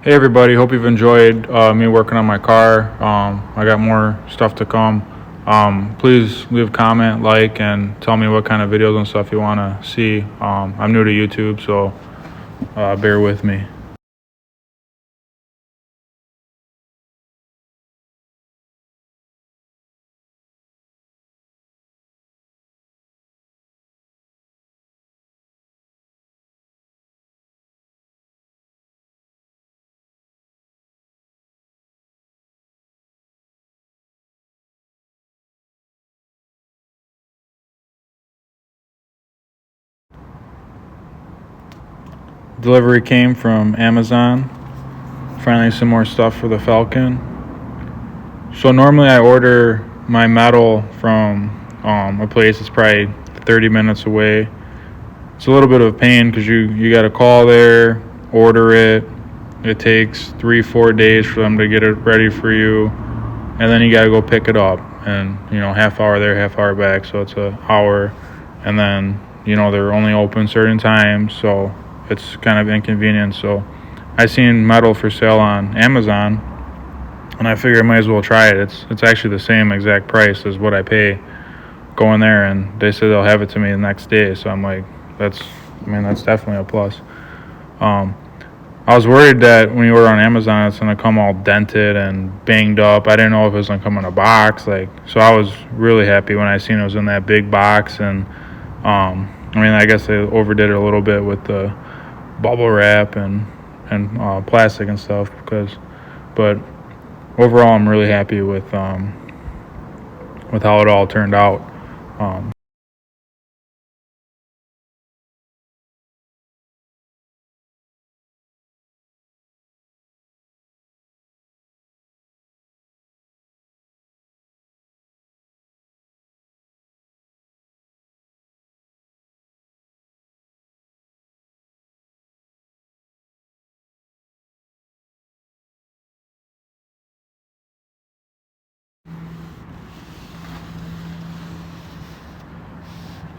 Hey everybody, hope you've enjoyed me working on my car. I got more stuff to come. Please leave a comment, like, and tell me what kind of videos and stuff you want to see. I'm new to YouTube, so bear with me. Delivery came from Amazon. Finally some more stuff for the Falcon. So normally I order my metal from a place that's probably 30 minutes away. It's a little bit of a pain because you got to call there, order it. It takes 3-4 days for them to get it ready for you, and then you got to go pick it up, and half hour there, half hour back, so it's an hour. And then they're only open certain times, so it's kind of inconvenient. So I seen metal for sale on Amazon, and I figured I might as well try it. It's actually the same exact price as what I pay going there, and they said they'll have it to me the next day. So I'm like, that's definitely a plus. I was worried that when you order on Amazon, it's gonna come all dented and banged up. I didn't know if it was gonna come in a box, so I was really happy when I seen it was in that big box. And I guess they overdid it a little bit with the bubble wrap and plastic and stuff, but overall I'm really happy with how it all turned out.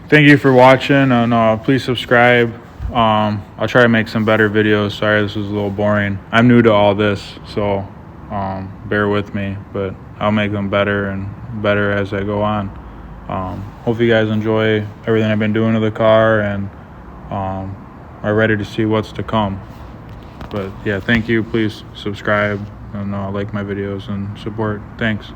Thank you for watching, and please subscribe. I'll try to make some better videos. Sorry this was a little boring. I'm new to all this, so bear with me, but I'll make them better and better as I go on. Hope you guys enjoy everything I've been doing to the car, and are ready to see what's to come. But yeah, thank you. Please subscribe and like my videos and support. Thanks.